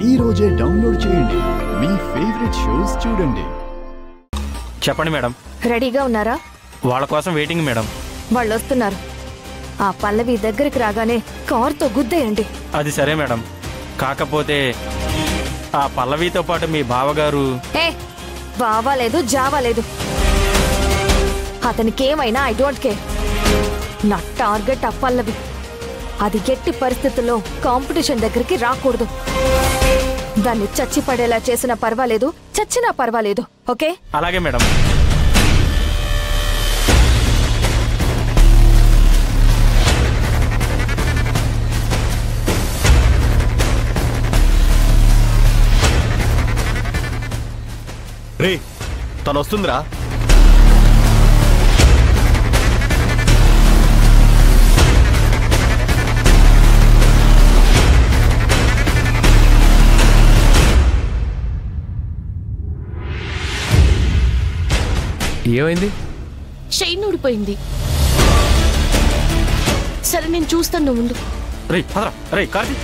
ఈ రోజే డౌన్లోడ్ చేయండి. మీ ఫేవరెట్ షోస్ చూడండి. చెప్పండి మేడం. రెడీగా ఉన్నారా? వాళ్ళ కోసం వెయిటింగ్ మేడం. వాళ్ళు వస్తున్నారు. ఆ పల్లవి దగ్గరికి రాగానే కారుతో గుద్దేయండి. అది సరే మేడం. కాకపోతే ఆ పల్లవితో పాటు మీ బావగారు. ఏ బావా లేదు, జావా లేదు. అతనికేమైనా ఐ డోంట్ కేర్. నా టార్గెట్ ఆ పల్లవి. అది ఎట్టి పరిస్థితుల్లో కాంపిటీషన్ దగ్గరికి రాకూడదు. దాన్ని చచ్చి పడేలా చేసినా పర్వాలేదు, చచ్చినా పర్వాలేదు. ఓకే? అలాగే మేడం. రే తను వస్తుందిరా. ఏమైంది? చైన్ ఊడిపోయింది. సరే నేను చూస్తాను, నువ్వు ముందు. రే పదరా. రే కార్తీ.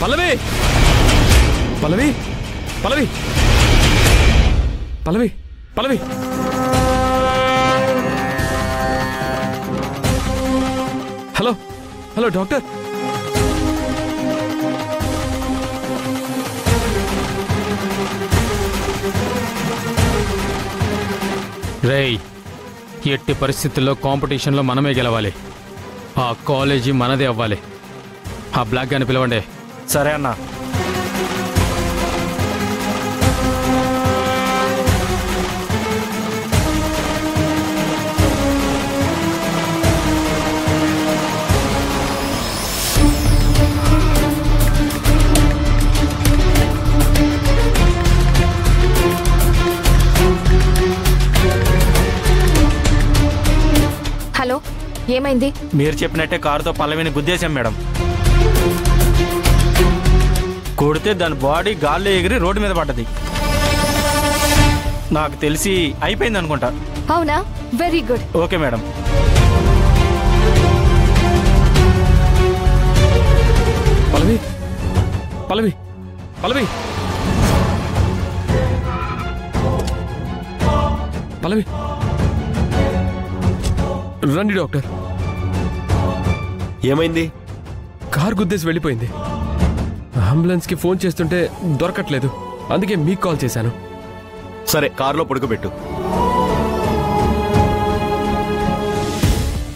పల్లవి పల్లవి పల్లవి పల్లవి పల్లవి హలో హలో డాక్టర్. రేయ్, ఎట్టి పరిస్థితుల్లో కాంపిటీషన్లో మనమే గెలవాలి. ఆ కాలేజీ మనదే అవ్వాలి. ఆ బ్లాక్ గాని పిలవండి. సరే అన్నా. హలో, ఏమైంది? మీరు చెప్పినట్టే కారుతో పల్లవిని గుద్దేశాం మేడం. కొడితే దాని బాడీ గాల్లో ఎగిరి రోడ్డు మీద పడ్డది. నాకు తెలిసి అయిపోయింది అనుకుంటా. అవునా? Very good. Okay madam. Pallavi Pallavi Pallavi Pallavi రండి డాక్టర్. ఏమైంది? కార్ గుద్దేసి వెళ్ళిపోయింది. అంబులెన్స్ కి ఫోన్ చేస్తుంటే దొరకట్లేదు. అందుకే మీకు కాల్ చేశాను. సరే కారులో పడుకోబెట్టు.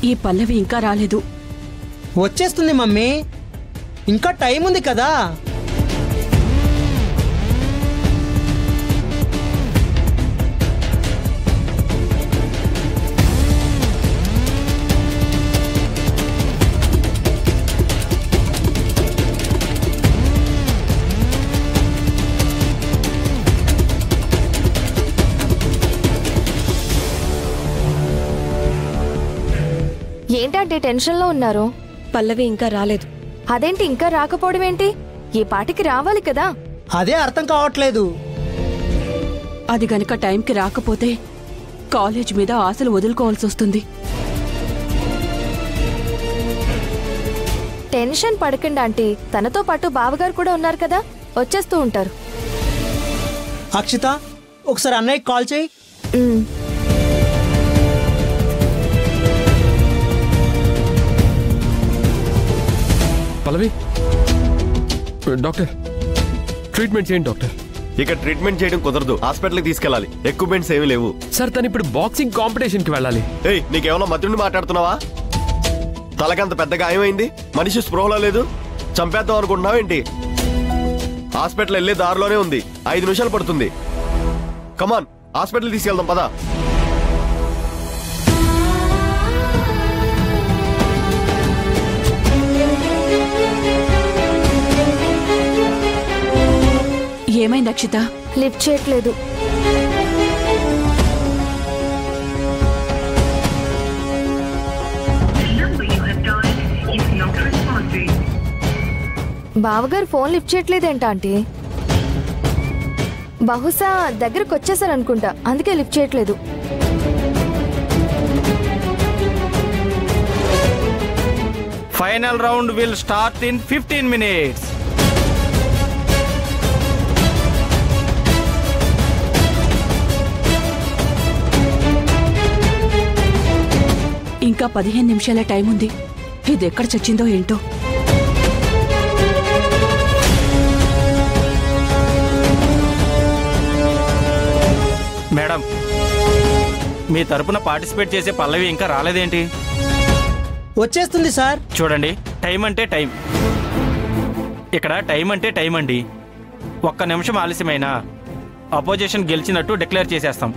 ఈ పల్లవి ఇంకా రాలేదు. వచ్చేస్తుంది మమ్మీ, ఇంకా టైం ఉంది కదా. ఏంటంటే టెన్షన్లో ఉన్నారు? పల్లవి ఇంకా రాలేదు. అదేంటి ఇంకా రాకపోవడం ఏంటి? ఈ పాటికి రావాలి కదా. అదే అర్థం కావట్లేదు. అది గనక టైంకి రాకపోతే కాలేజ్ మీద ఆశలు వదులుకోవాల్సి వస్తుంది. టెన్షన్ పడకండి ఆంటీ. తనతో పాటు బావగారు కూడా ఉన్నారు కదా, వచ్చేస్తూ ఉంటారు. అక్షిత, ఒకసారి అన్నయ్యకి కాల్ చేయి. పల్లవి డాక్టర్, ట్రీట్మెంట్ చేయండి డాక్టర్. ఇక ట్రీట్మెంట్ చేయడం కుదరదు. హాస్పిటల్కి తీసుకెళ్ళాలి. ఎక్విప్మెంట్స్ ఏమీ లేవు. సార్, తను ఇప్పుడు బాక్సింగ్ కాంపిటీషన్ కి వెళ్ళాలి. ఏయ్, నీకేమన్నా మధ్యుండి మాట్లాడుతున్నావా? తలకంత పెద్ద గాయమైంది, మనిషి స్పృహలో లేదు. చంపేద్దాం అనుకుంటున్నావు ఏంటి? హాస్పిటల్ వెళ్ళే దారిలోనే ఉంది. 5 నిమిషాలు పడుతుంది. కమాన్, హాస్పిటల్ తీసుకెళ్దాం పదా. అక్షిత? లిఫ్ట్ చేయట్లేదు. బావగారు ఫోన్ లిఫ్ట్ చేయట్లేదేంటా ఆంటీ? బహుశా దగ్గరకు వచ్చేసారనుకుంటా, అందుకే లిఫ్ట్ చేయట్లేదు. Final round will start in 15 minutes. ఇంకా 15 నిమిషాల టైం ఉంది. ఇది ఎక్కడ చచ్చిందో ఏంటో. మేడం, మీ తరపున పార్టిసిపేట్ చేసే పల్లవి ఇంకా రాలేదేంటి? వచ్చేస్తుంది సార్. చూడండి, టైం అంటే టైం. ఇక్కడ టైం అంటే టైం అండి. ఒక్క నిమిషం ఆలస్యమైనా అపోజిషన్ గెలిచినట్టు డిక్లేర్ చేసేస్తాం.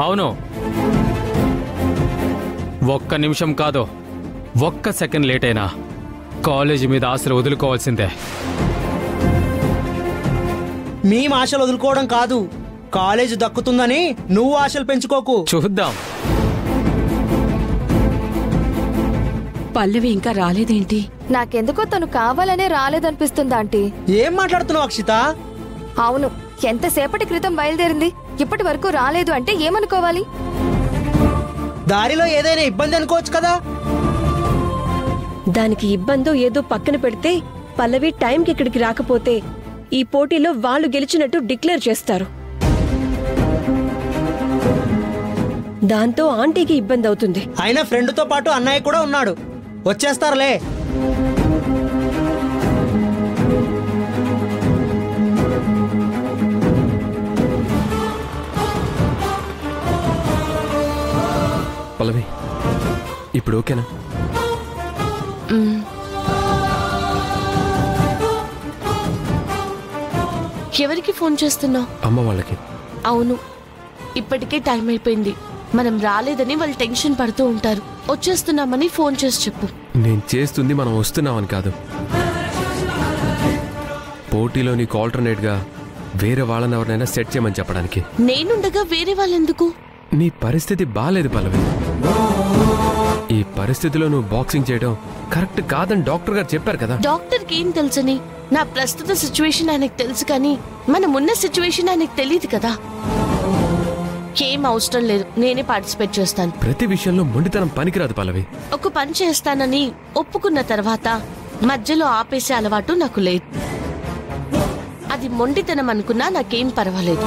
అవును, ఒక్క నిమిషం కాదు, ఒక్క సెకండ్ లేట్ అయినా కాలేజీ మీద ఆశలు వదులుకోవాల్సిందే. మేము ఆశలు వదులుకోవడం కాదు, కాలేజ్ దక్కుతుందని నువ్వు ఆశలు పెంచుకోకు. చూద్దాం. పల్లవి ఇంకా రాలేదేంటి? నాకెందుకో తను కావాలనే రాలేదనిపిస్తుందా ఆంటీ? ఏం మాట్లాడుతున్నావు అక్షిత? అవును, ఎంతసేపటి క్రితం బయలుదేరింది, ఇప్పటి వరకు రాలేదు అంటే ఏమనుకోవాలి? దారిలో ఏదైనా ఇబ్బంది అనుకోవచ్చు కదా. దానికి ఇబ్బందో ఏదో పక్కన పెడితే పల్లవి టైంకి ఇక్కడికి రాకపోతే ఈ పోటీలో వాళ్ళు గెలిచినట్టు డిక్లేర్ చేస్తారు. దాంతో ఆంటీకి ఇబ్బంది అవుతుంది. అయినా ఫ్రెండ్తో పాటు అన్నయ్య కూడా ఉన్నాడు, వచ్చేస్తారులే. పల్లవి, ఇప్పుడు ఓకేనా? ఎవరికి ఫోన్ చేస్తున్నావు? అమ్మ వాళ్ళకి. అవును, ఇప్పటికే టైం అయిపోయింది. మనం రాలేదని వాళ్ళు టెన్షన్ పడుతూ ఉంటారు. వచ్చేస్తున్నామని ఫోన్ చేసి చెప్పు. నేను చేస్తుంది మనం వస్తున్నామని కాదు, పోటీలో నీకు ఆల్టర్నేట్గా వేరే వాళ్ళని ఎవరినైనా సెట్ చేయమని చెప్పడానికి. నేనుండగా వేరే వాళ్ళెందుకు? నీ పరిస్థితి బాలేదు పల్లవి. ఈ పరిస్థితిలో నువ్వు బాక్సింగ్ చేయడం కరెక్ట్ కాదని డాక్టర్ గారు చెప్పారు కదా. డాక్టర్కి ఏం తెలుసని? నా ప్రస్తుత సిచ్యువేషన్ ఆయనకు తెలుసు, కానీ మనం ఉన్న సిచ్యువేషన్ ఆయనకు తెలియదు కదా. ఏం అవసరం లేదు, నేనే పార్టిసిపేట్ చేస్తాను. ప్రతి విషయంలో మొండితనం పనికిరాదు పల్లవి. ఒక పని చేస్తానని ఒప్పుకున్న తర్వాత మధ్యలో ఆపేసే అలవాటు నాకు లేదు. అది మొండితనం అనుకున్నా నాకేం పర్వాలేదు.